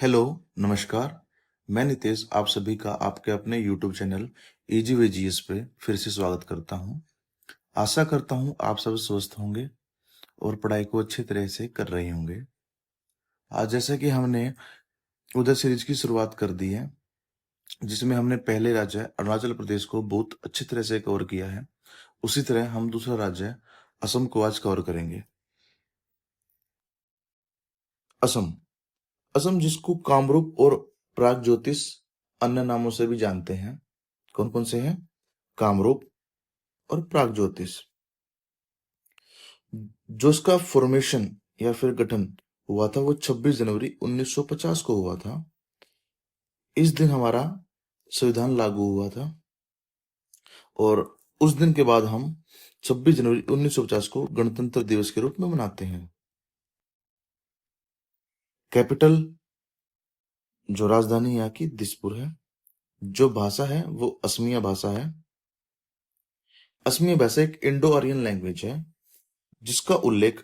Hello, नमस्कार। मैं नितेश आप सभी का आपके अपने YouTube channel easy way GS पे फिर से स्वागत करता हूँ। आशा करता हूँ आप सब स्वस्थ होंगे और पढ़ाई को अच्छी तरह से कर रहे होंगे। आज जैसे कि हमने उदय सीरीज की शुरुआत कर दी है, जिसमें हमने पहले राज्य अरुणाचल प्रदेश को बहुत अच्छी तरह से कवर किया है। उसी तरह हम दूसरा राज्य असम को आज कवर करेंगे। असम असम जिसको कामरूप और प्रागज्योतिष अन्य नामों से भी जानते हैं। कौन कौन से हैं? कामरूप और प्रागज्योतिष। जो इसका फॉर्मेशन या फिर गठन हुआ था वो 26 जनवरी 1950 को हुआ था। इस दिन हमारा संविधान लागू हुआ था और उस दिन के बाद हम 26 जनवरी 1950 को गणतंत्र दिवस के रूप में मनाते हैं। कैपिटल जो राजधानी यहाँ की दिसपुर है। जो भाषा है वो असमिया भाषा है। असमिया भाषा एक इंडो आर्यन लैंग्वेज है जिसका उल्लेख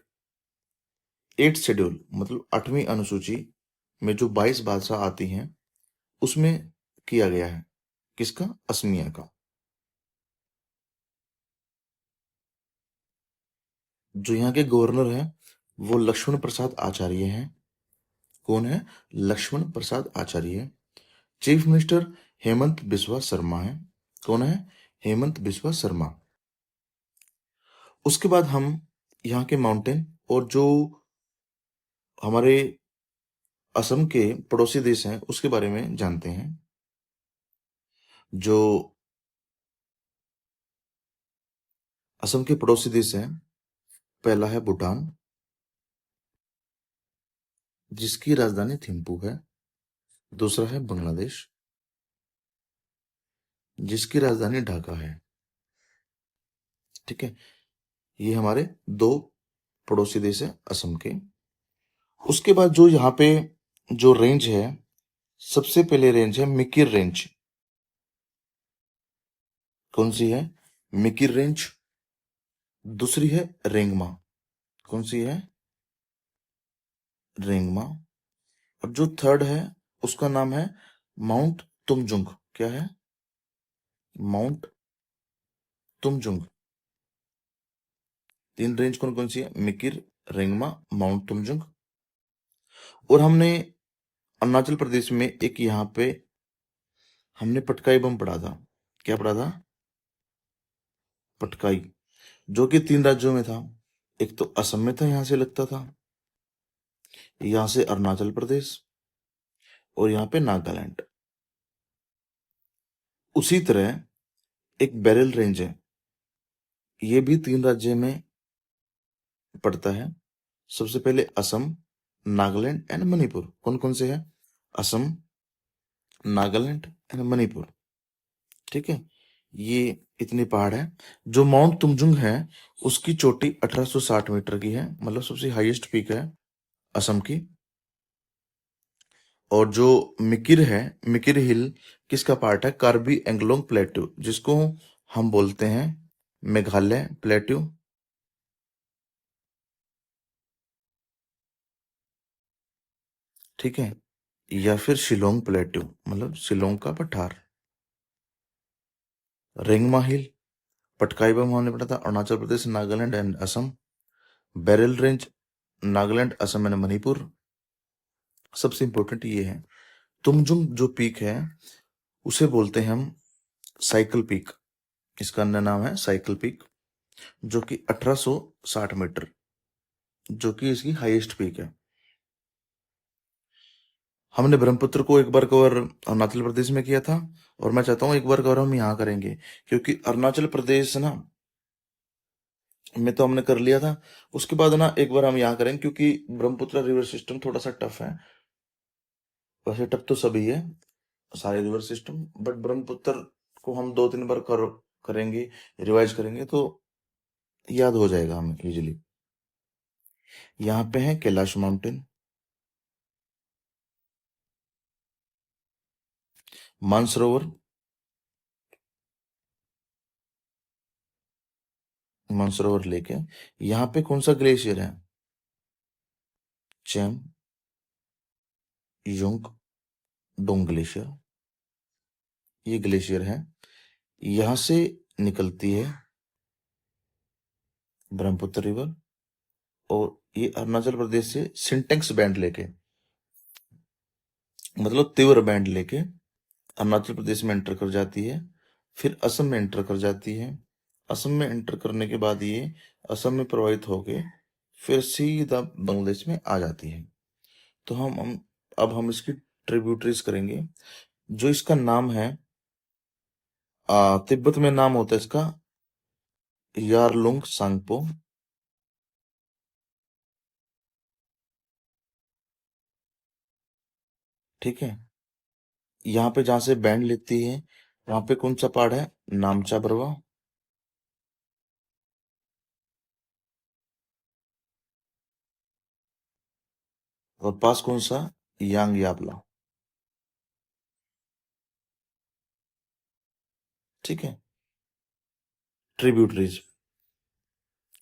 8 शेड्यूल मतलब 8वीं अनुसूची में जो 22 भाषा आती हैं उसमें किया गया है। किसका? असमिया का। जो यहाँ के गवर्नर हैं वो लक्ष्मण प्रसाद आचार्य हैं। कौन है? लक्ष्मण प्रसाद आचार्य। चीफ मिनिस्टर हेमंत बिस्वा शर्मा है। कौन है? हेमंत बिस्वा शर्मा। उसके बाद हम यहाँ के माउंटेन और जो हमारे असम के पड़ोसी देश हैं उसके बारे में जानते हैं। जो असम के पड़ोसी देश हैं, पहला है भूटान जिसकी राजधानी थिम्पू है। दूसरा है बांग्लादेश जिसकी राजधानी ढाका है। ठीक है, ये हमारे दो पड़ोसी देश है असम के। उसके बाद जो यहाँ पे जो रेंज है, सबसे पहले रेंज है मिकिर रेंज। कौन सी है? मिकिर रेंज। दूसरी है रेंगमा। कौन सी है? रेंगमा। और जो थर्ड है उसका नाम है माउंट तुमजुंग। क्या है? माउंट तुमजुंग। तीन रेंज कौन कौन सी है? मिकिर, रेंगमा, माउंट तुमजुंग। और हमने अरुणाचल प्रदेश में एक यहाँ पे हमने पटकाई बम पढ़ा था। क्या पढ़ा था? पटकाई, जो कि 3 राज्यों में था। एक तो असम में था, यहां से लगता था, यहां से अरुणाचल प्रदेश और यहाँ पे नागालैंड। उसी तरह एक बैरल रेंज है, ये भी 3 राज्य में पड़ता है। सबसे पहले असम, नागालैंड एंड मणिपुर। कौन कौन से है? असम, नागालैंड एंड मणिपुर। ठीक है, ये इतने पहाड़ है। जो माउंट तुमजुंग है उसकी चोटी 1860 मीटर की है, मतलब सबसे हाईएस्ट पीक है असम की। और जो मिकिर है, मिकिर हिल किसका पार्ट है? कार्बी एंगलोंग प्लेट्यू, जिसको हम बोलते हैं मेघालय प्लेट्यू। ठीक है, या फिर शिलोंग प्लेट्यू मतलब शिलोंग का पठार। रेंगमा हिल, पटकाई बम हमने पढ़ा था, Arunachal Pradesh, Nagaland and Assam. Barail range, Nagaland, Assam and Manipur. सबसे इंपॉर्टेंट ये है, तुमजुंग जो पीक है उसे बोलते हैं हम साइकिल पीक। इसका अन्य नाम है साइकिल पीक, जो कि 1860 मीटर, जो कि इसकी हाईएस्ट पीक है। हमने ब्रह्मपुत्र को एक बार कवर अरुणाचल प्रदेश में किया था और मैं चाहता हूँ एक बार कवर हम यहाँ करेंगे, क्योंकि अरुणाचल प्रदेश ना में तो हमने कर लिया था। उसके बाद ना एक बार हम यहाँ करेंगे, क्योंकि ब्रह्मपुत्र रिवर सिस्टम थोड़ा सा टफ है। वैसे टफ तो सभी है, सारे रिवर सिस्टम, बट ब्रह्मपुत्र को हम 2-3 बार करेंगे, रिवाइज करेंगे तो याद हो जाएगा हमें इजीली। यहाँ पे है कैलाश माउंटेन, मानसरोवर, मानसरोवर लेक है। यहाँ पे कौन सा ग्लेशियर है? चैम, युंग डोंग ग्लेशियर, ये ग्लेशियर है, यहां से निकलती है ब्रह्मपुत्र रिवर, और ये अरुणाचल प्रदेश से सिंटेक्स बैंड लेके, मतलब तीव्र बैंड लेके अरुणाचल प्रदेश में एंटर कर जाती है, फिर असम में एंटर कर जाती है। असम में एंटर करने के बाद ये असम में प्रवाहित होके फिर सीधा बांग्लादेश में आ जाती है। तो हम अब हम इसकी ट्रिब्यूटरीज करेंगे। जो इसका नाम है, तिब्बत में नाम होता है इसका यारलुंग सांगपो। ठीक है, यहाँ पे जहां से बैंड लेती है वहां पे कौन सा पहाड़ है, नामचा बरवा। और पास कौन सा, यांग याबला। ठीक है, ट्रिब्यूटरीज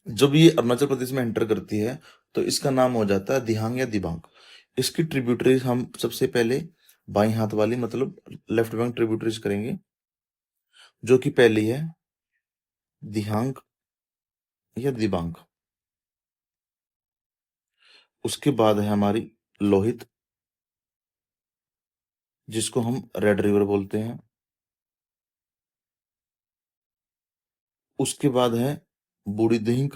जब ये अरुणाचल प्रदेश में एंटर करती है तो इसका नाम हो जाता है दिहांग या दिबांग। इसकी ट्रिब्यूटरीज हम सबसे पहले बाई हाथ वाली, मतलब लेफ्ट बैंक ट्रिब्यूटरीज करेंगे, जो कि पहली है दिहांग या दिबांग। उसके बाद है हमारी लोहित, जिसको हम रेड रिवर बोलते हैं। उसके बाद है बूढ़ी दिहिंग।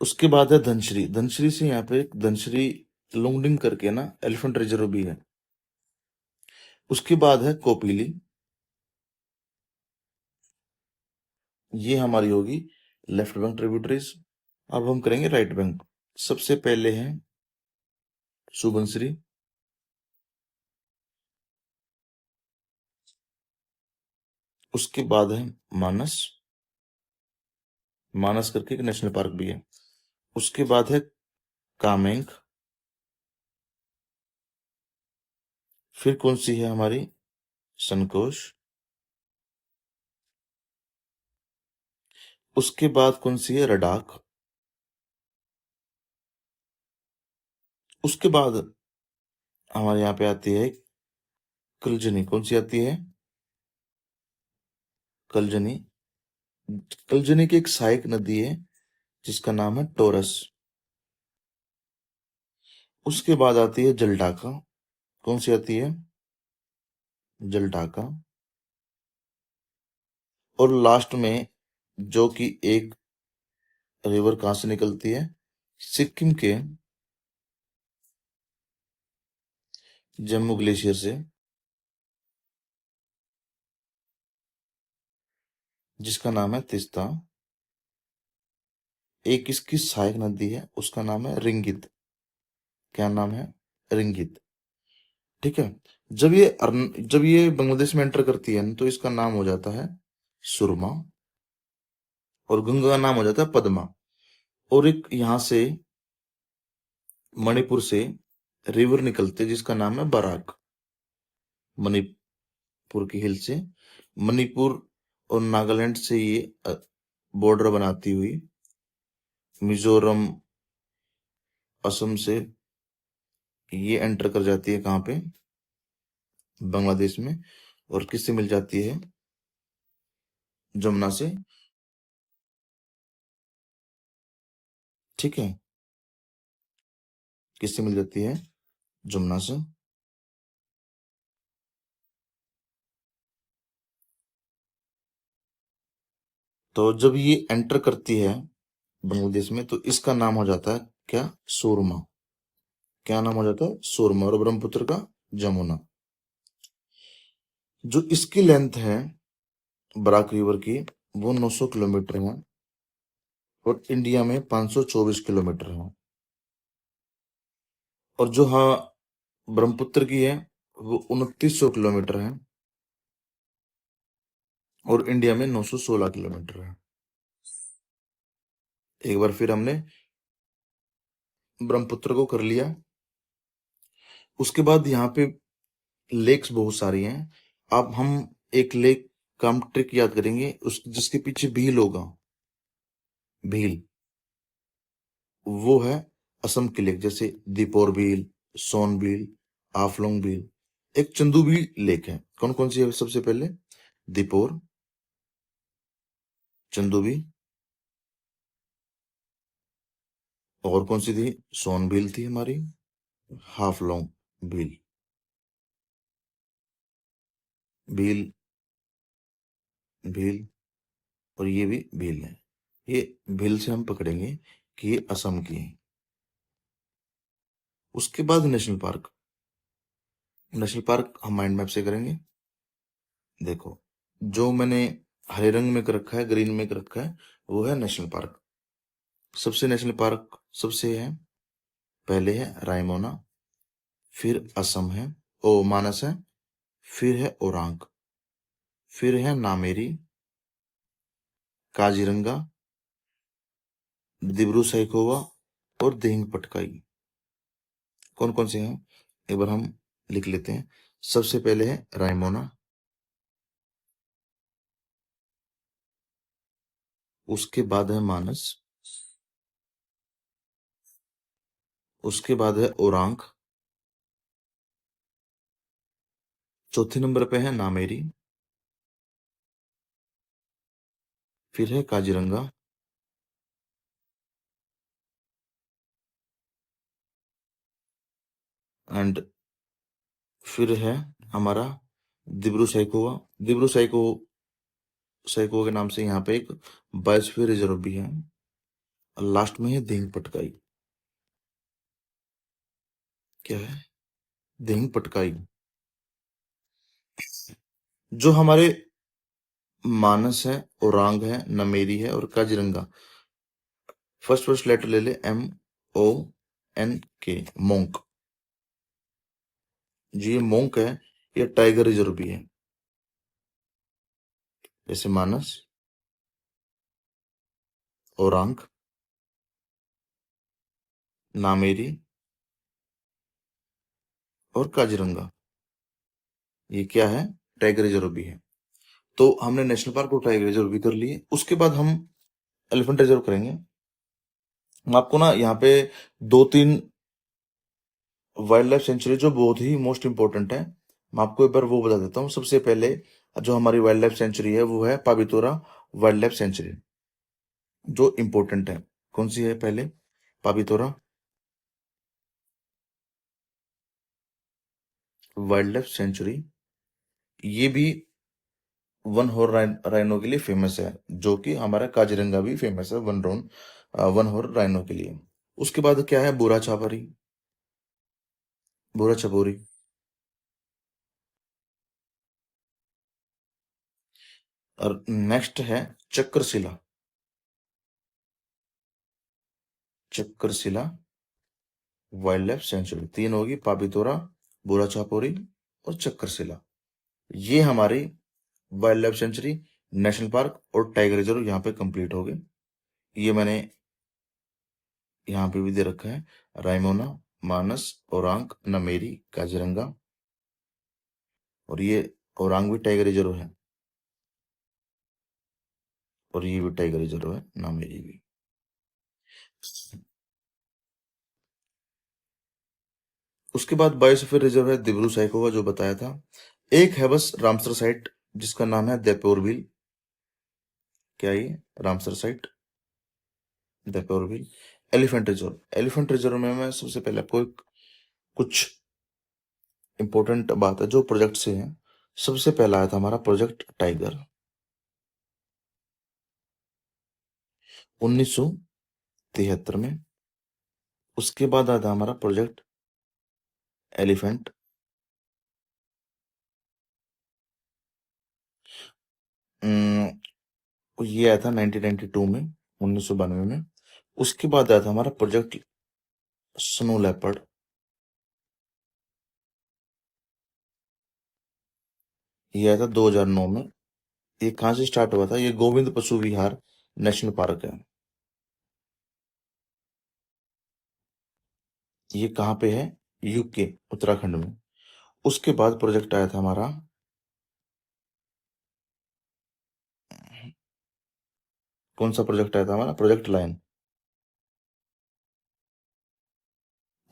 उसके बाद है धनश्री। धनश्री से यहाँ पे एक धनश्री लुंगडिंग करके ना एलिफेंट रिजर्व भी है। उसके बाद है कोपिली। ये हमारी होगी लेफ्ट बैंक ट्रिब्यूटरीज। अब हम करेंगे राइट बैंक। सबसे पहले है सुबनश्री। उसके बाद है मानस। मानस करके एक नेशनल पार्क भी है। उसके बाद है कामेंग। फिर कौन सी है हमारी, संकोश। उसके बाद कौन सी है, रडाक। उसके बाद हमारे यहाँ पे आती है कलजनी। कौन सी आती है, कलजनी। कलजनी की एक सहायक नदी है जिसका नाम है टोरस। उसके बाद आती है जलढाका। कौन सी आती है, जलढाका। और लास्ट में जो कि एक रिवर कहां से निकलती है, सिक्किम के जम्मू ग्लेशियर से, जिसका नाम है तिस्ता। एक इसकी सहायक नदी है, उसका नाम है रिंगित। क्या नाम है, रिंगित। ठीक है, जब ये बांग्लादेश में एंटर करती है तो इसका नाम हो जाता है सुरमा, और गंगा का नाम हो जाता है पद्मा। और एक यहाँ से मणिपुर से रिवर निकलते जिसका नाम है बराक। मणिपुर की हिल से, मणिपुर और नागालैंड से ये बॉर्डर बनाती हुई मिजोरम, असम से ये एंटर कर जाती है कहाँ पे, बांग्लादेश में। और किससे मिल जाती है, जमुना से। ठीक है, किससे मिल जाती है, जमुना से। तो जब ये एंटर करती है बांग्लादेश में तो इसका नाम हो जाता है क्या, सूरमा। क्या नाम हो जाता है, सूरमा। और ब्रह्मपुत्र का जमुना। जो इसकी लेंथ है बराक रिवर की, वो 900 किलोमीटर है, और इंडिया में 524 किलोमीटर है। और जो हाँ ब्रह्मपुत्र की है वो 2900 किलोमीटर है, और इंडिया में 916 किलोमीटर है। एक बार फिर हमने ब्रह्मपुत्र को कर लिया। उसके बाद यहाँ पे लेक्स बहुत सारी हैं। अब हम एक लेक का हम ट्रिक याद करेंगे, उस जिसके पीछे भील होगा, भील। वो है असम के लेक, जैसे दीपोर बील, सोनबील, आफ्लोंग बील। एक चंदूबी लेक है। कौन कौन सी है सबसे पहले? दीपोर, चंदूबी, और कौन सी थी? सोनबील थी हमारी, हाफलोंग बील। भील, भील, और ये भी भील है। ये भील से हम पकड़ेंगे कि ये असम की है। उसके बाद नेशनल पार्क। नेशनल पार्क हम माइंड मैप से करेंगे। देखो, जो मैंने हरे रंग में कर रखा है, ग्रीन में कर रखा है, वो है नेशनल पार्क। सबसे नेशनल पार्क सबसे है, पहले है रायमोना, फिर असम है, ओ मानस है, फिर है ओरांग, फिर है नामेरी, काजीरंगा, दिब्रू सैखोवा, और दिहिंग पटकाई। कौन कौन से हैं एक बार हम लिख लेते हैं। सबसे पहले है रायमोना, उसके बाद है मानस, उसके बाद है ओरांग, चौथे नंबर पे है नामेरी, फिर है काजीरंगा, एंड फिर है हमारा दिब्रू सैखोवा। दिब्रू सैखोवा के नाम से यहाँ पे एक बायोस्फीयर रिजर्व भी है। लास्ट में है दिहिंग पटकाई। क्या है? दिहिंग पटकाई। जो हमारे मानस है, ओरांग है, नमेरी है, और काजीरंगा, फर्स्ट फर्स्ट लेटर ले ले, MONK, मोंक। जी ये मोंक है, ये टाइगर रिजर्व भी है। जैसे मानस, ओरांग, नामेरी, और काजीरंगा, ये क्या है? टाइगर रिजर्व भी है। तो हमने नेशनल पार्क और टाइगर रिजर्व भी कर लिए। उसके बाद हम एलिफेंट रिजर्व करेंगे। हम आपको ना यहाँ पे दो तीन वाइल्ड लाइफ सेंचुरी जो बहुत ही मोस्ट इंपॉर्टेंट है, मैं आपको एक बार वो बता देता हूँ। सबसे पहले जो हमारी वाइल्ड लाइफ सेंचुरी है वो है पाबितोरा वाइल्ड लाइफ सेंचुरी, जो इंपॉर्टेंट है। कौन सी है पहले? पाबितोरा वाइल्ड लाइफ सेंचुरी। ये भी वन हॉर्न राइनो के लिए फेमस है, जो कि हमारा काजीरंगा भी फेमस है वन हॉर्न राइनो के लिए। उसके बाद क्या है? बुरा छापरी, बुरा छपोरी। और नेक्स्ट है Chakrashila, Chakrashila wild life sanctuary. तीन होगी, पापितोरा, बुरा छापोरी, और चक्रशिला। ये हमारी wild life sanctuary, national park और टाइगर रिजर्व यहाँ पे कंप्लीट हो गए। ये मैंने यहाँ पे भी दे रखा है, रायमोना, मानस, ओरांग, नमेरी, काजीरंगा, और ये ओरांग भी टाइगर रिजर्व है, और ये भी टाइगर रिजर्व है, नामेरी भी। उसके बाद बायोस्फीयर रिजर्व है दिब्रू सैखोवा, जो बताया था। एक है बस रामसर साइट, जिसका नाम है दीपोरबिल। क्या ये? Ramsar site, Deepor Beel. Elephant reserve में मैं सबसे पहले आपको कुछ इंपॉर्टेंट बात है जो प्रोजेक्ट से है। सबसे पहला आया था हमारा प्रोजेक्ट टाइगर, 1973 में। उसके बाद आया था हमारा प्रोजेक्ट एलिफेंट, ये आया था 1992 में, 1992 में। उसके बाद आया था हमारा प्रोजेक्ट स्नो लेपर्ड, ये आया था 2009 में। ये कहाँ से स्टार्ट हुआ था? ये गोविंद पशु विहार नेशनल पार्क है। ये कहाँ पे है? यूके, उत्तराखंड में। उसके बाद प्रोजेक्ट आया था हमारा, कौन सा प्रोजेक्ट आया था हमारा? Project lion.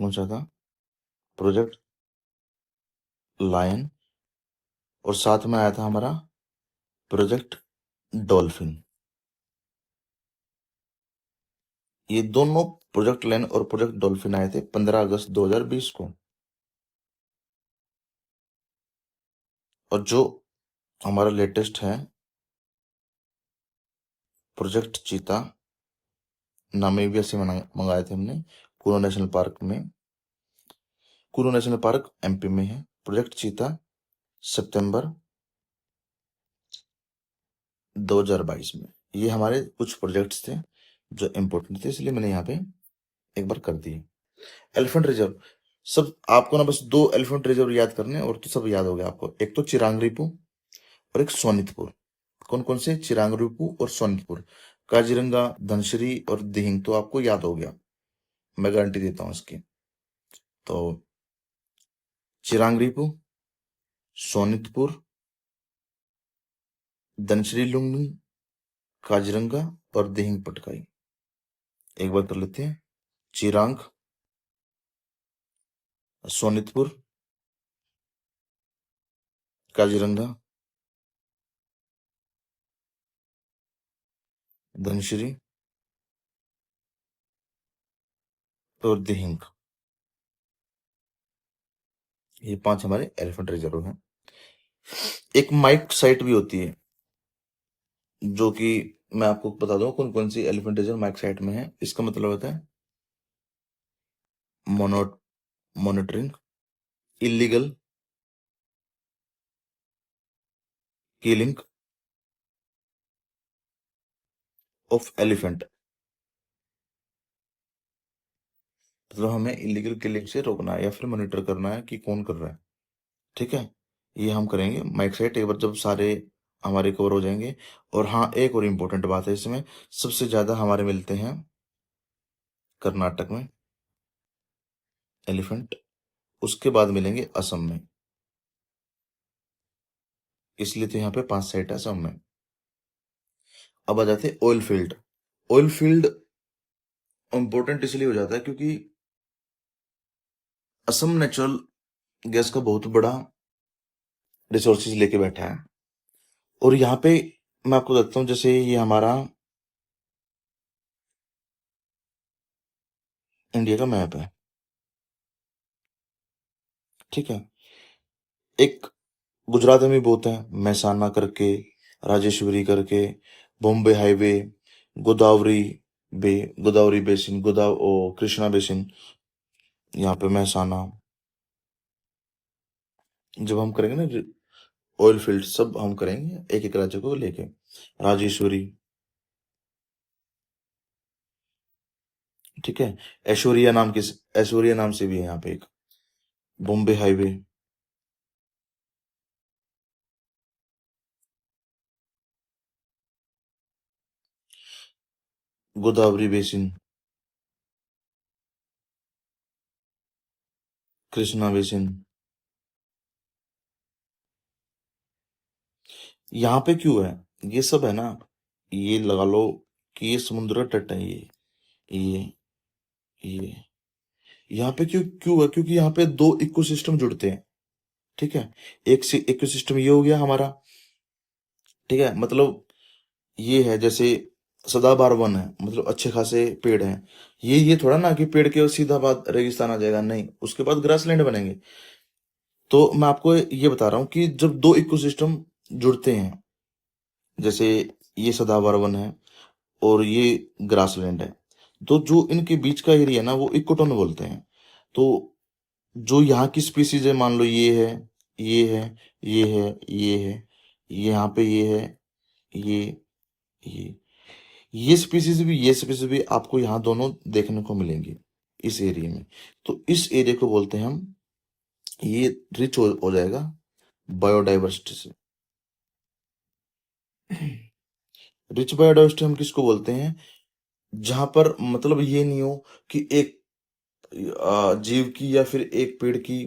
कौन सा था? प्रोजेक्ट लायन, और साथ में आया था हमारा प्रोजेक्ट डॉल्फिन। ये दोनों प्रोजेक्ट लायन और प्रोजेक्ट डॉल्फिन आए थे 15 अगस्त 2020 को। और जो हमारा लेटेस्ट है प्रोजेक्ट चीता, नामीबिया से मंगाए थे हमने, कुनो नेशनल पार्क में। कुनो नेशनल पार्क एमपी में है। प्रोजेक्ट चीता सितंबर 2022 में। ये हमारे कुछ प्रोजेक्ट्स थे जो इम्पोर्टेंट थे, इसलिए मैंने यहाँ पे एक बार कर दिए। एलिफेंट रिजर्व, सब आपको ना बस 2 एलिफेंट रिजर्व याद करने और तो सब याद हो गया आपको। एक तो चिरांग रिपू और एक सोनितपुर। कौन कौन से? चिरांग रिपू और सोनितपुर। काजीरंगा, धनसिरी और दिहिंग तो आपको याद हो गया, मैं गारंटी देता हूँ इसकी। तो चिरांग रिपू, सोनितपुर, धनसिरी लुंगनी, काजीरंगा और दिहिंग पटकाई। एक बार कर लेते हैं। चिरांग, सोनितपुर, काजीरंगा, धनसिरी और दिहिंग। ये 5 हमारे एलिफेंट रिजर्व हैं। एक माइक साइट भी होती है, जो कि मैं आपको बता दूं कौन कौन सी एलिफेंट रिजर्व माइक साइट में है। इसका मतलब होता है mono monitoring, illegal killing of elephant. मतलब हमें इलीगल किलिंग से रोकना है या फिर मॉनिटर करना है कि कौन कर रहा है। ठीक है, ये हम करेंगे माइक साइट एक बार जब सारे हमारे कवर हो जाएंगे। और हाँ, एक और इम्पोर्टेंट बात है इसमें, सबसे ज्यादा हमारे मिलते हैं कर्नाटक में एलिफेंट, उसके बाद मिलेंगे असम में। इसलिए तो यहाँ पे 5 साइट है असम में। अब आ जाते हैं oil field. Oil field important इसलिए हो जाता है क्योंकि असम नेचुरल गैस का बहुत बड़ा रिसोर्सेज लेके बैठा है। और यहाँ पे मैं आपको बताता हूँ, जैसे ये हमारा इंडिया का मैप है। ठीक है, एक गुजरात में भी बहुत है, महसाना करके, राजेश्वरी करके, बॉम्बे हाईवे, गोदावरी बे, गोदावरी बेसिन, कृष्णा बेसिन, यहाँ पे महसाना। जब हम करेंगे ना ऑयल फील्ड, सब हम करेंगे एक एक राज्य को लेके। राजेश्वरी, ठीक है, ऐश्वर्या नाम से भी है यहाँ पे एक। Bombay highway, Godavari basin, Krishna basin. यहाँ पे क्यों है? ये सब है ना, ये लगा लो कि ये समुद्र का तट है। ये ये यहाँ पे क्यों क्यों है? क्योंकि यहाँ पे 2 इकोसिस्टम जुड़ते हैं। ठीक है, एक से इकोसिस्टम ये हो गया हमारा। ठीक है, मतलब ये है जैसे सदाबहार वन है, मतलब अच्छे खासे पेड़ हैं। ये थोड़ा ना कि पेड़ के सीधा बाद रेगिस्तान आ जाएगा, नहीं, उसके बाद ग्रासलैंड बनेंगे। तो मैं आपको ये बता रहा हूँ कि जब 2 इकोसिस्टम जुड़ते हैं, जैसे ये सदाबहार वन है और ये ग्रासलैंड है, तो जो इनके बीच का एरिया है ना, वो इकोटोन बोलते हैं। तो जो यहाँ की स्पीसीज है, मान लो ये है, ये है, ये है, ये है, यहाँ पे ये है, ये ये ये स्पीसीज भी, ये स्पीसीज भी आपको यहाँ दोनों देखने को मिलेंगे इस एरिया में। तो इस एरिया को बोलते हैं हम, ये रिच हो जाएगा बायोडाइवर्सिटी से। रिच बायोडाइवर्सिटी हम किसको बोलते हैं? जहां पर मतलब ये नहीं हो कि एक जीव की या फिर एक पेड़ की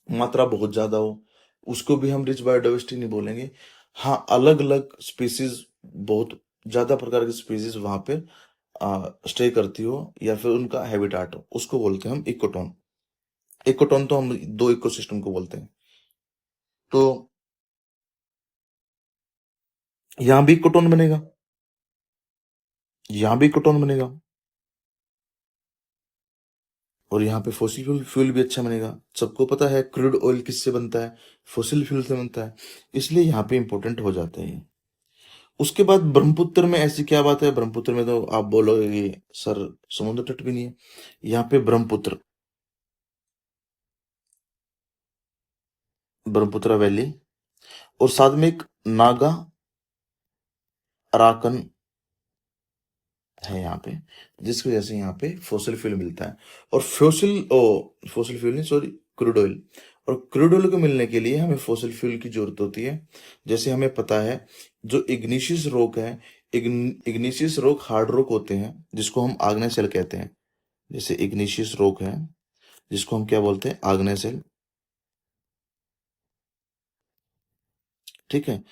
मात्रा बहुत ज्यादा हो, उसको भी हम रिच बायोडाइवर्सिटी नहीं बोलेंगे। हाँ, अलग अलग स्पीसीज, बहुत ज्यादा प्रकार की स्पीसीज वहां पे स्टे करती हो या फिर उनका हैबिटाट हो, उसको बोलते हैं हम इकोटोन। इकोटोन तो हम दो इकोसिस्टम को बोलते हैं। तो यहाँ भी इकोटोन बनेगा, यहाँ भी इकोटोन बनेगा, और यहाँ पे फॉसिल फ्यूल फ्यूल भी अच्छा बनेगा। सबको पता है क्रूड ऑयल किससे बनता है, फॉसिल फ्यूल से बनता है, इसलिए यहाँ पे इंपॉर्टेंट हो जाते हैं ये। उसके बाद ब्रह्मपुत्र में ऐसी क्या बात है, ब्रह्मपुत्र में तो आप बोलोगे कि सर समुद्र तट भी नहीं है। यहाँ पे ब्रह्मपुत्र, ब्रह्मपुत्र वैली, और साथ में एक नागा अराकन है यहाँ पे, जिसकी वजह से यहाँ पे फॉसिल फ्यूल मिलता है। और फॉसिल फ्यूल नहीं, सॉरी, क्रूड ऑयल। और क्रूड ऑयल को मिलने के लिए हमें फॉसिल फ्यूल की जरूरत होती है। जैसे हमें पता है जो इग्निशियस रॉक है, इग्निशियस रॉक हार्ड रॉक होते हैं जिसको हम आग्नेय सेल कहते हैं। जैसे इग्निशियस रॉक है जिसको हम क्या बोलते हैं, आग्नेय सेल। ठीक है,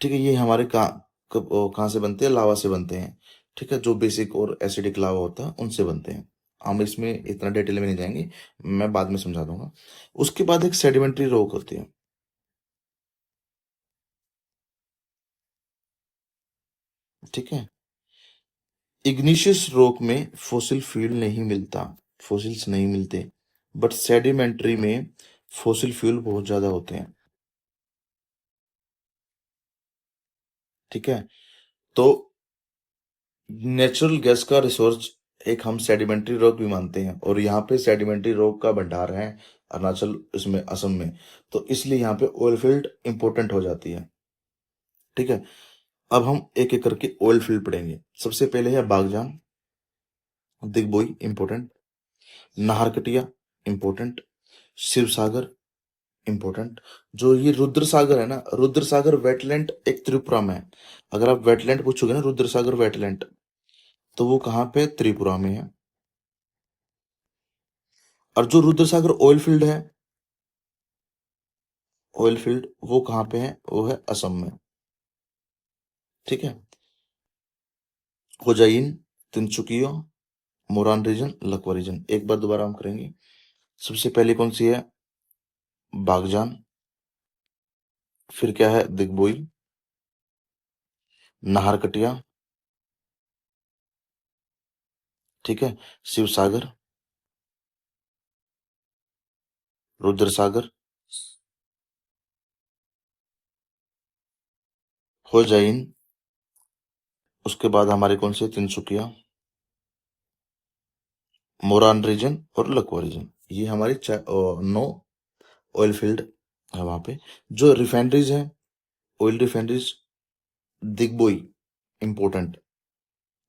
ठीक है, ये हमारे कहाँ से बनते हैं, लावा से बनते हैं। ठीक है, जो बेसिक और एसिडिक लावा होता है उनसे बनते हैं। हम इसमें इतना डिटेल में नहीं जाएंगे, मैं बाद में समझा दूंगा। उसके बाद एक सेडिमेंट्री रॉक होती है। ठीक है, इग्निशियस रॉक में फॉसिल फ्यूल नहीं मिलता, फॉसिल्स नहीं मिलते, बट सेडिमेंट्री में फॉसिल फ्यूल बहुत ज्यादा होते हैं। ठीक है, तो नेचुरल गैस का रिसोर्स एक हम सेडिमेंट्री रॉक भी मानते हैं, और यहाँ पे सेडिमेंट्री रॉक का भंडार है अरुणाचल, इसमें असम में। तो इसलिए यहाँ पे ऑयल फील्ड इंपॉर्टेंट हो जाती है। ठीक है, अब हम एक एक करके ऑयल फील्ड पढ़ेंगे। सबसे पहले है बागजान, दिग्बोई इंपॉर्टेंट, नाहरकटिया इंपॉर्टेंट, शिव सागर इंपॉर्टेंट। जो ये रुद्र सागर है ना, रुद्र सागर वेटलैंड एक त्रिपुरा में है। अगर आप वेटलैंड पूछोगे ना, रुद्र सागर वेटलैंड, तो वो कहाँ पे है? त्रिपुरा में है। और जो रुद्र सागर ऑयल फील्ड है, ऑयल फील्ड वो कहाँ पे है? वो है असम में। ठीक है, होजाइन, तिनसुकिया, मोरान रीजन, लकवा रीजन, एक बार दोबारा हम करेंगे। सबसे पहले कौन सी है? बागजान, फिर क्या है? दिग्बोई, नाहरकटिया, ठीक है, शिव सागर, रुद्र सागर, होजाइन, उसके बाद हमारे कौन से? तिनसुकिया, मोरान रीजन और लकवा रीजन। ये हमारी 9 ऑयल फील्ड है वहां पे। जो रिफाइनरीज है, oil refineries, Digboi important,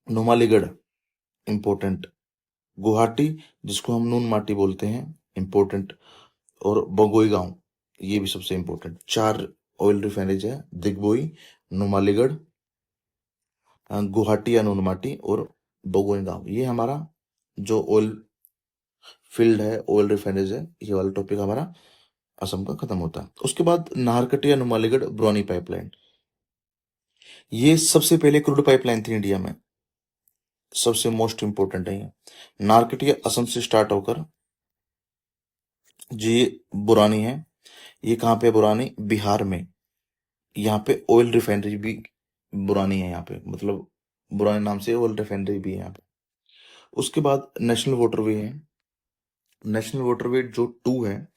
Numaligarh important, Guwahati जिसको हम नून माटी बोलते हैं इंपोर्टेंट, और बगोईगांव, ये भी सबसे इंपोर्टेंट। 4 ऑयल रिफाइनरीज है, दिग्बोई, नुमालीगढ़, गुवाहाटी या नूनमाटी और बगोईगांव। ये हमारा जो ऑयल फील्ड है, ऑयल रिफाइनरीज है, ये वाला टॉपिक हमारा असम का खत्म होता है। उसके बाद नाहरकटिया नुमालीगढ़ ब्रौनी पाइपलाइन, ये सबसे पहले क्रूड पाइपलाइन थी इंडिया में, सबसे मोस्ट इंपोर्टेंट है ये। नाहरकटिया असम से स्टार्ट होकर, जी बुरानी है, ये कहाँ पे? बुरानी बिहार में। यहाँ पे ऑयल रिफाइनरी भी बुरानी है यहाँ पे, मतलब बुरानी नाम से ऑयल रिफाइनरी भी है यहाँ पे। उसके बाद नेशनल वाटरवे है। नेशनल वाटरवे जो 2 है,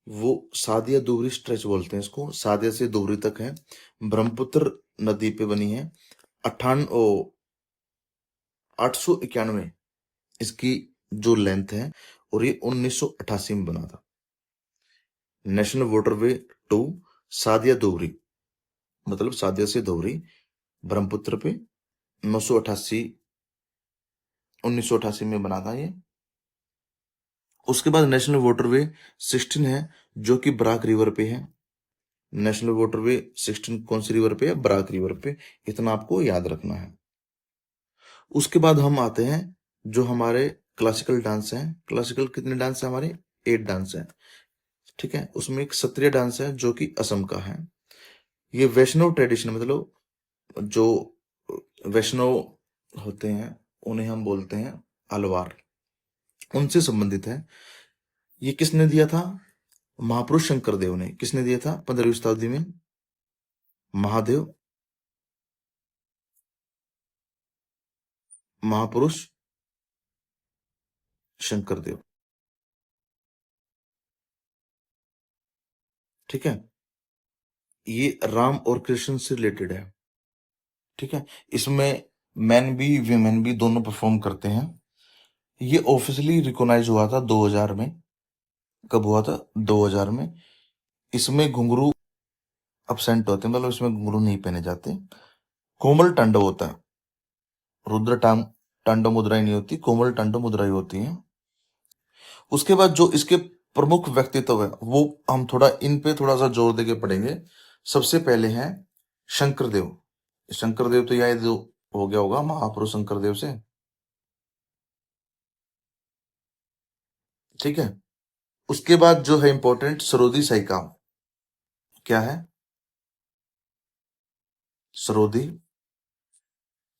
वो सादिया दोहरी स्ट्रेच बोलते हैं इसको, सादिया से दोहरी तक है, ब्रह्मपुत्र नदी पे बनी है। 891 इसकी जो लेंथ है, और ये 1988 में बना था। नेशनल वाटरवे 2 सादिया दोहरी, मतलब सादिया से दोहरी ब्रह्मपुत्र पे 1988 में बना था ये। उसके बाद नेशनल वाटरवे 16 है, जो कि बराक रिवर पे है। नेशनल वाटरवे 16 कौन सी रिवर पे है? बराक रिवर पे, इतना आपको याद रखना है। उसके बाद हम आते हैं जो हमारे क्लासिकल डांस हैं। क्लासिकल कितने डांस है हमारे? 8 डांस है। ठीक है, उसमें एक सत्रिय डांस है जो कि असम का है। ये वैष्णव ट्रेडिशन, मतलब जो वैष्णव होते हैं उन्हें हम बोलते हैं अलवार, उनसे संबंधित है। ये किसने दिया था? महापुरुष शंकरदेव ने। किसने दिया था 15वीं शताब्दी में? महादेव, महापुरुष शंकरदेव। ठीक है, ये राम और कृष्ण से रिलेटेड है। ठीक है, इसमें मैन भी विमेन भी दोनों परफॉर्म करते हैं। ये ऑफिशियली रिकॉग्नाइज हुआ था 2000 में। कब हुआ था? 2000 में। इसमें घुंघरू अपसेंट होते हैं, मतलब इसमें घुंघरू नहीं पहने जाते। कोमल तांडव होता है, रुद्र तांडव मुद्राएं नहीं होती, कोमल तांडव मुद्राएं होती हैं। उसके बाद जो इसके प्रमुख व्यक्तित्व है वो हम थोड़ा इन पे थोड़ा सा जोर देके पढ़ेंगे। सबसे पहले हैं शंकरदेव। शंकरदेव तो याद हो गया होगा, महापुरुष शंकरदेव से। ठीक है, उसके बाद जो है इंपॉर्टेंट, सरोदी साइका। क्या है? सरोदी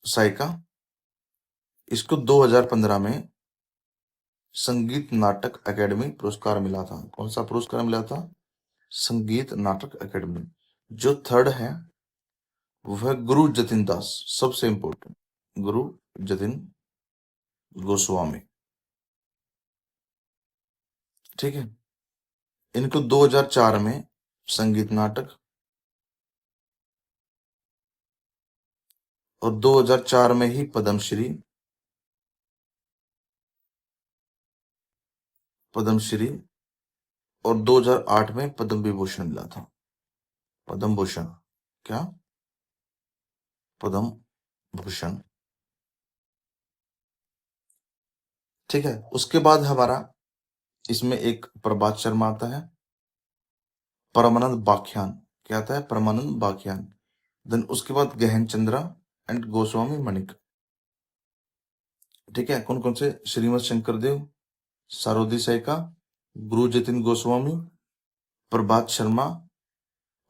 साइका। इसको 2015 में संगीत नाटक अकेडमी पुरस्कार मिला था। कौन सा पुरस्कार मिला था? संगीत नाटक अकेडमी। जो थर्ड है वह गुरु जतिन दास, सबसे इंपॉर्टेंट, गुरु जतिन गोस्वामी। ठीक है, इनको 2004 में संगीत नाटक और 2004 में ही पद्मश्री, पद्मश्री और 2008 में पद्म विभूषण मिला था। पद्म भूषण, क्या? पद्म भूषण। ठीक है, उसके बाद हमारा इसमें एक प्रभात शर्मा आता है, परमानंद बाख्यान। क्या आता है? परमानंद बाख्यान। देन उसके बाद गहन चंद्रा एंड गोस्वामी मणिक। ठीक है, कौन कौन से? श्रीमद शंकरदेव, सारोदी साइका, गुरु जतिन गोस्वामी, प्रभात शर्मा,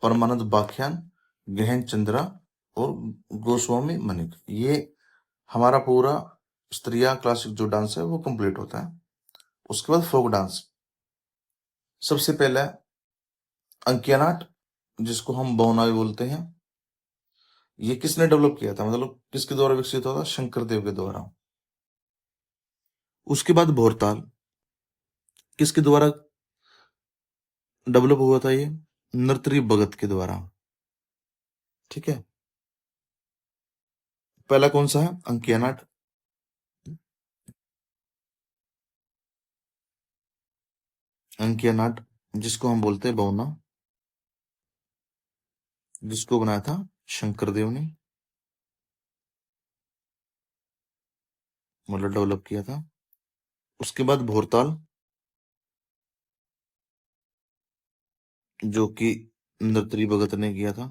परमानंद बाख्यान, गहन चंद्रा और गोस्वामी मणिक। ये हमारा पूरा स्त्रिया क्लासिक जो डांस है वो कंप्लीट होता है। उसके बाद फोक डांस। सबसे पहला अंकिया नाट, जिसको हम बहुनाई बोलते हैं। ये किसने डेवलप किया था, मतलब किसके द्वारा विकसित हुआ था? शंकरदेव के द्वारा। उसके बाद भोरताल, किसके द्वारा डेवलप हुआ था? ये नर्तरी भगत के द्वारा। ठीक है, पहला कौन सा है? अंकिया नाट। अंकिया नाट, जिसको हम बोलते हैं बहुना, जिसको बनाया था शंकरदेव ने, मतलब डेवलप किया था। उसके बाद भोरताल, जो कि नर्तरी भगत ने किया था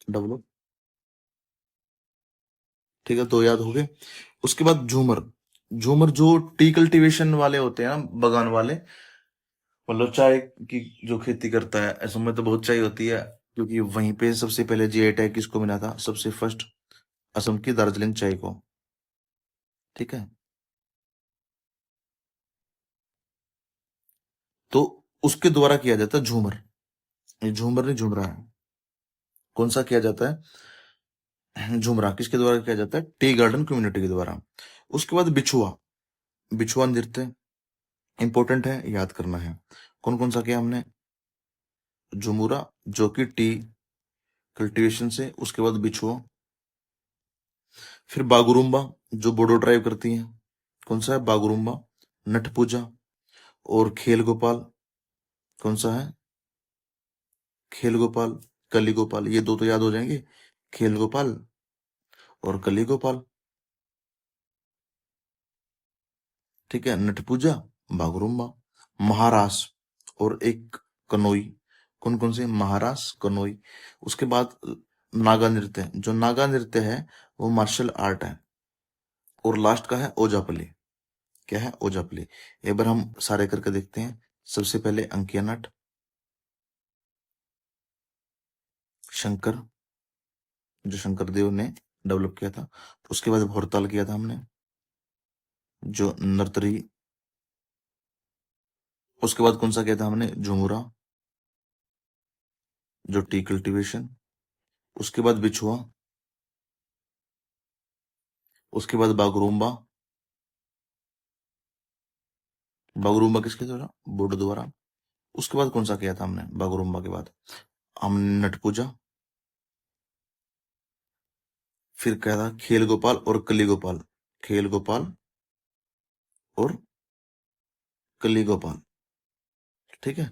डेवलप। ठीक है, तो याद हो गए। उसके बाद झूमर। झूमर जो टी कल्टीवेशन वाले होते हैं ना, बगान वाले, मतलब चाय की जो खेती करता है, ऐसे में तो बहुत चाय होती है, क्योंकि वहीं पे सबसे पहले जीआई टैग किसको मिला था? सबसे फर्स्ट असम की दार्जिलिंग चाय को। ठीक है, तो उसके द्वारा किया जाता है झूमर। ये झूमर नहीं, झुमरा है। कौन सा किया जाता है? झुमरा किसके द्वारा किया जाता है? टी गार्डन कम्युनिटी के द्वारा। उसके बाद बिछुआ। बिछुआ नृत्य इंपॉर्टेंट है, याद करना है। कौन कौन सा किया हमने? झुमुरा, जो कि टी कल्टीवेशन से। उसके बाद बिछुआ, फिर बागुरुम्बा, जो बोडो ट्राइब करती है। कौन सा है? बागुरुम्बा। नट पूजा और खेल गोपाल। कौन सा है? खेल गोपाल, कली गोपाल। ये दो तो याद हो जाएंगे, खेल गोपाल और कली गोपाल। ठीक है, नट पूजा, बागुरुम्बा, महारास और एक कनोई। कौन कौन से? महारास, कनोई। उसके बाद नागा नृत्य। जो नागा नृत्य है वो मार्शल आर्ट है। और लास्ट का है ओजापली। क्या है? ओजापली। एक बार हम सारे करके देखते हैं। सबसे पहले अंकिया नाट, शंकर, जो शंकर देव ने डेवलप किया था। उसके बाद भोरताल किया था हमने। जो नर्तरी, उसके बाद कौन सा किया था हमने, झुमुरा, जो टी कल्टीवेशन, उसके बाद बिछुआ, उसके बाद बागरूम्बा, बागरूम्बा किसके द्वारा, बोर्ड द्वारा। उसके बाद कौन सा किया था हमने बागरूम्बा के बाद, हमने नट पूजा, फिर क्या था, खेल गोपाल और कली गोपाल, खेल गोपाल और कली गोपाल, ठीक है,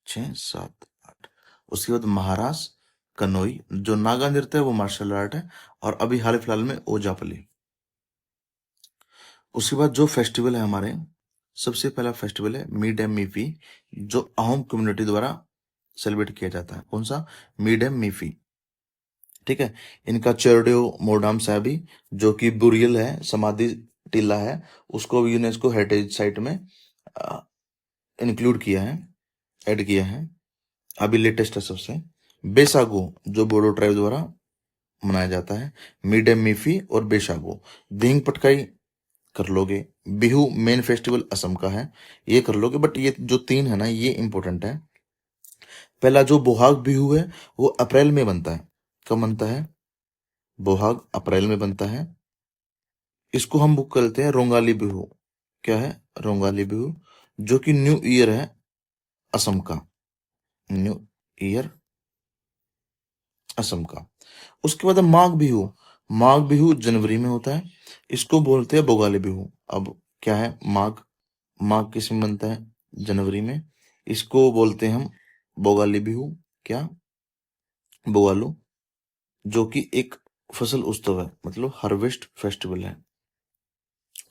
6 7 8। उसके बाद महारास, कनोई, जो नागा नृत्य है वो मार्शल आर्ट है, और अभी हाल फिलहाल में ओजापली। उसके बाद जो फेस्टिवल है हमारे, सबसे पहला फेस्टिवल है मीड एम मीफी, जो अहोम कम्युनिटी द्वारा सेलिब्रेट किया जाता है। कौन सा, मीड एम मीफी, ठीक है। इनका चेरडियो मोडाम साहबी, जो कि बुरियल है, समाधि टीला है, उसको भी यूनेस्को हेरिटेज साइट में इंक्लूड किया है, ऐड किया है, अभी लेटेस्ट है सबसे। बेसागो, जो बोडो ट्राइब द्वारा मनाया जाता है, मिड एम मीफी और बेसागो। दिंग पटकाई कर लोगे। बिहू मेन फेस्टिवल असम का है, ये कर लोगे, बट ये जो 3 है ना, ये इंपॉर्टेंट है। पहला जो बोहाग बिहू है वो अप्रैल में बनता है। कब बनता है, बोहाग अप्रैल में बनता है। इसको हम बुक करते हैं रोंगाली बिहू। क्या है, रोंगाली बिहू, जो कि न्यू ईयर है असम का, न्यू ईयर असम का। उसके बाद है माघ बिहू। माघ बिहू जनवरी में होता है, इसको बोलते हैं बोगाली बिहू। अब क्या है, माघ, माघ किस में बनता है, जनवरी में, इसको बोलते हैं हम बोगाली बिहू, क्या, बोगालू, जो कि एक फसल उत्सव है, मतलब हार्वेस्ट फेस्टिवल है।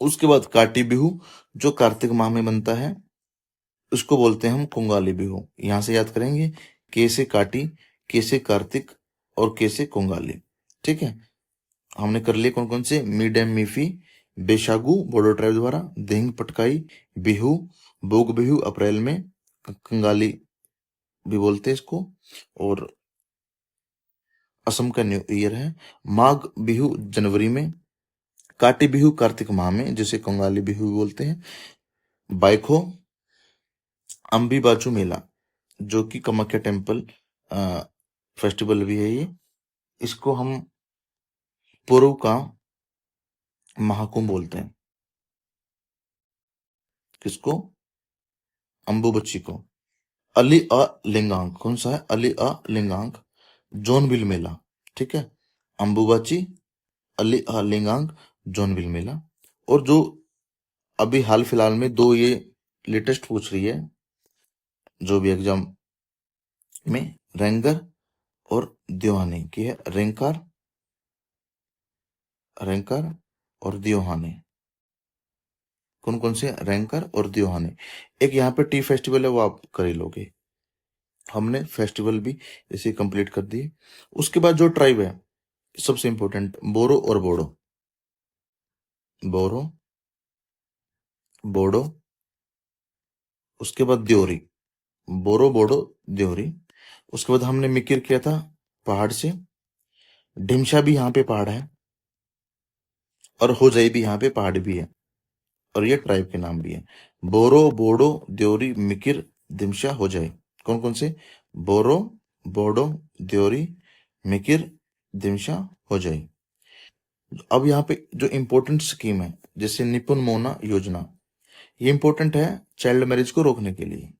उसके बाद काटी बिहू, जो कार्तिक माह में बनता है, उसको बोलते हैं हम कोंगाली बिहू। यहां से याद करेंगे, के से काटी, के से कार्तिक और के से कोंगाली, ठीक है। हमने कर लिए कौन कौन से, मिड एम मीफी, बेशागु बोडो ट्राइब द्वारा, देंग पटकाई, बिहू, बोग बिहू अप्रैल में, कंगाली भी बोलते हैं इसको, और असम का न्यू ईयर है। माघ बिहू जनवरी में, काटी बिहू कार्तिक माह में, जिसे कंगाली बिहू भी बोलते हैं। बाइखो अम्बी बाचू मेला, जो कि कामाख्या टेम्पल फेस्टिवल भी है ये, इसको हम पूर्व का महाकुंभ बोलते हैं। किसको, अम्बुबच्ची को। अली अ लिंगांग, कौन सा है, अली अ लिंगांग, जोनबिल मेला, ठीक है। अम्बुबाची, अली अ लिंगांग, जोनबिल मेला। और जो अभी हाल फिलहाल में 2 ये लेटेस्ट पूछ रही है, जो भी एग्जाम में, रेंगर और दियोहानी की है, रेंकार, रैंकर और दियोहाने। कौन कौन से, रैंकर और दियोहाने। एक यहाँ पे टी फेस्टिवल है, वो आप कर ही लोगे। हमने फेस्टिवल भी इसे कंप्लीट कर दिए। उसके बाद जो ट्राइब है, सबसे इंपॉर्टेंट, बोरो और बोडो, बोरो, बोडो, उसके बाद द्योरी, बोरो बोडो द्योरी। उसके बाद हमने मिकिर किया था पहाड़ से, ढिमशा भी यहाँ पे पहाड़ है, और होजाई भी यहाँ पे पहाड़ भी है, और ये ट्राइब के नाम भी है। बोरो, बोडो, द्योरी, मिकिर, दिमशा, होजाई। कौन कौन से, बोरो, बोडो, द्योरी, मिकिर, दिमशा, होजाई। अब यहाँ पे जो इंपॉर्टेंट स्कीम है, जैसे निपुण मोना योजना, ये इंपॉर्टेंट है चाइल्ड मैरिज को रोकने के लिए,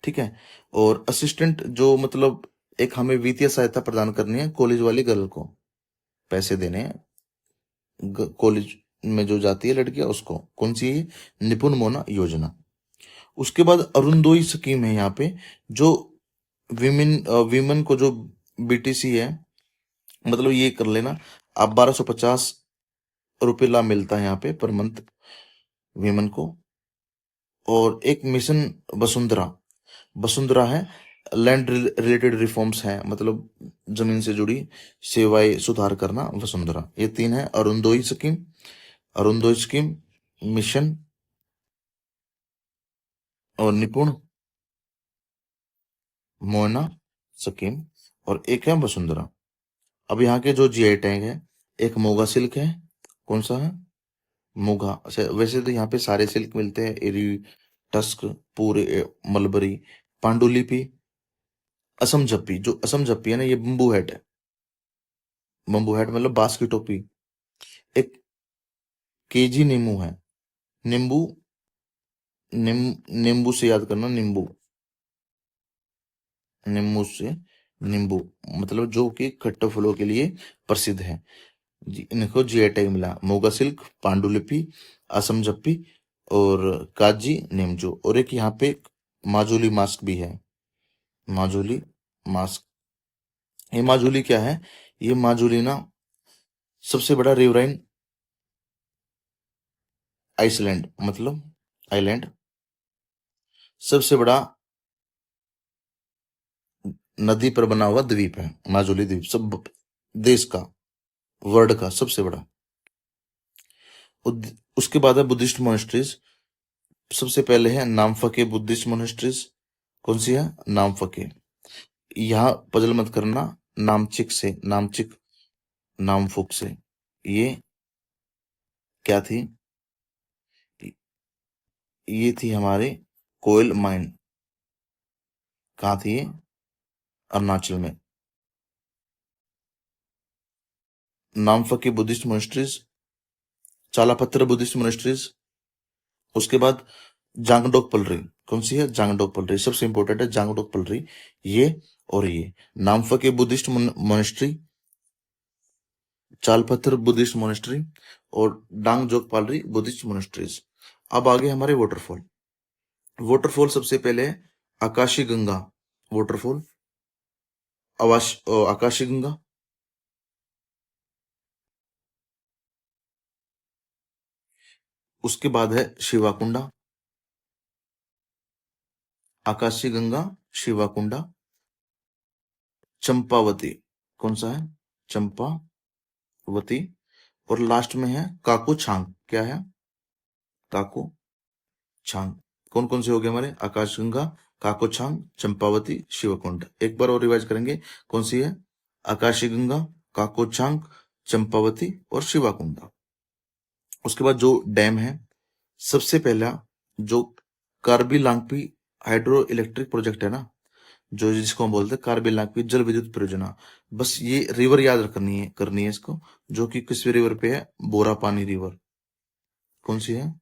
ठीक है। और असिस्टेंट, जो मतलब एक हमें वित्तीय सहायता प्रदान करनी है कॉलेज वाली गर्ल को, पैसे देने हैं कॉलेज में जो जाती है लड़कियां उसको। कौन सी है, निपुण मोना योजना। उसके बाद अरुणोदय स्कीम है यहाँ पे, जो विमेन को जो बीटीसी है, मतलब ये कर लेना आप, 1250 रुपये लाभ मिलता है यहाँ पे पर मंथ विमेन को। और एक मिशन वसुंधरा, वसुंधरा है, लैंड रिलेटेड रिफॉर्म्स हैं, मतलब जमीन से जुड़ी सेवाएं सुधार करना, वसुंधरा। ये 3 है, Arunoday scheme, Arunoday scheme, mission और निपुण मोना स्कीम, और एक है वसुंधरा। अब यहाँ के जो जीआई टैग है, एक मोगा सिल्क है, कौन सा है, मोगा। वैसे तो यहाँ पे सारे सिल्क मिलते हैं, एरी, टस्क, पूरे, मलबरी, पांडुलिपि, असम जप्पी। जो असम जप्पी है ना, ये बम्बू हैट है। बम्बू हैट मतलब बांस की टोपी। एक केजी नींबू है। नींबू, नींबू से याद करना, नींबू, नींबू से, नींबू मतलब जो कि खट्टे फलों के लिए प्रसिद्ध है। जी, इनको जीआई टैग मिला। मोगा सिल्क, पांडुलिपि, असम जप्पी और काजी नेमजो। और एक यहाँ पे माजुली मास्क भी है। माजुली मास्क। ये माजुली क्या है? ये माजुली ना सबसे बड़ा रिवराइन आइसलैंड मतलब आइलैंड, सबसे बड़ा नदी पर बना हुआ द्वीप है। माजुली द्वीप सब देश का, वर्ल्ड का सबसे बड़ा। उसके बाद है बुद्धिस्ट मोनेस्ट्रीज। सबसे पहले है नामफके बुद्धिस्ट मोनेस्ट्रीज। कौन सी है? नामफके। यहाँ पजल मत करना, नामचिक से, नामचिक, नामफुक से। ये क्या थी? ये थी हमारे कोयल माइन। कहाँ थी ये? अरुणाचल में। नामफके बुद्धिस्ट मोनेस्ट्रीज, चालापत्थर बुद्धिस्ट मोनेस्ट्रीज। उसके बाद जांगडोक पलरी। कौन सी है? जांगडोक पलरी सबसे इंपॉर्टेंट है, जांगडोक पलरी। ये और ये नामफके बुद्धिस्ट मोनेस्ट्री, चालपत्थर बुद्धिस्ट मोनेस्ट्री और डांगजोक पालरी बुद्धिस्ट मोनेस्ट्रीज। अब आगे हमारे वाटरफॉल। वाटरफॉल सबसे पहले है आकाशी गंगा वाटरफॉल, आकाशी गंगा। उसके बाद है शिवाकुंडा, आकाशी गंगा, शिवाकुंडा, चंपावती। कौन सा है? चंपावती। और लास्ट में है काको छांग। क्या है? काको छांग। कौन कौन से हो गए हमारे? आकाशगंगा, काको छांग, चंपावती, शिवकुंड। एक बार और रिवाइज करेंगे। कौन सी है? आकाशी गंगा, काको छांग, चंपावती और शिवाकुंडा। उसके बाद जो डैम है, सबसे पहला जो कार्बी लांगपी हाइड्रो इलेक्ट्रिक प्रोजेक्ट है ना, जो जिसको हम बोलते हैं कार्बी लांगपी जल विद्युत परियोजना। बस ये रिवर याद करनी है इसको, जो कि किस रिवर पे है? बोरा पानी रिवर। कौन सी है?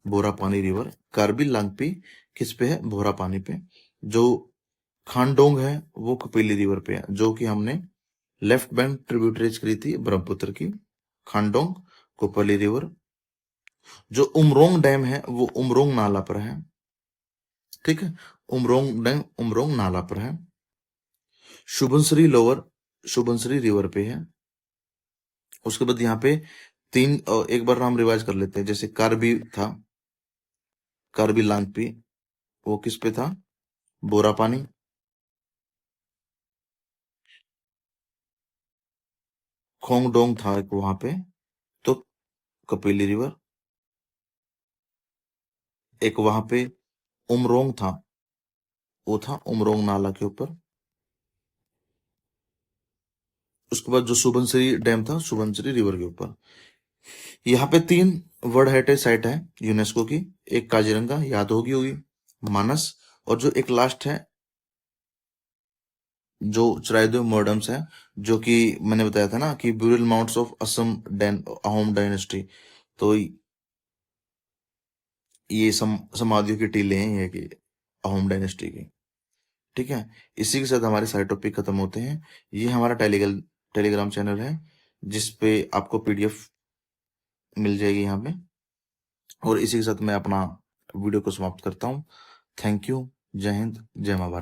बोरा पानी रिवर। कार्बी लांगपी किस पे है? बोरा पानी पे। जो खानडोंग है वो कपिली रिवर पे है, जो कि हमने लेफ्ट बैंक ट्रिब्यूटरीज करी थी ब्रह्मपुत्र की। खानडोंग, कोपली रिवर। जो उमरोंग डैम है वो उमरोंग नाला पर है। ठीक है, उमरोंग डैम उमरोंग नाला पर है। शुभनश्री लोअर शुभनश्री रिवर पे है। उसके बाद यहाँ पे तीन, एक बार नाम रिवाइज कर लेते हैं। जैसे कार्बी था, कार्बी लांगपी, वो किस पे था? बोरा पानी। खोंगडोंग था एक वहां पे, तो कपिली रिवर। एक वहां पे उमरोंग था, वो था उमरोंग नाला के ऊपर। उसके बाद जो सुबनसिरी डैम था, सुबनसिरी रिवर के ऊपर। यहाँ पे तीन वर्ल्ड हेरिटेज साइट है यूनेस्को की। एक काजीरंगा, याद होगी मानस। और जो एक लास्ट है, जो चराइदेव मॉडर्म्स है, जो कि मैंने बताया था ना कि burial mounts of Assam Ahom dynasty. तो ये समाधियों की टीले हैं ये कि अहोम डायनेस्टी की। ठीक है, इसी के साथ हमारे सारे टॉपिक खत्म होते हैं। ये हमारा टेलीग्राम चैनल है, जिस पे आपको पीडीएफ मिल जाएगी यहाँ पे। और इसी के साथ मैं अपना वीडियो को समाप्त करता हूँ। Thank you. जय हिंद, जय महाभारत।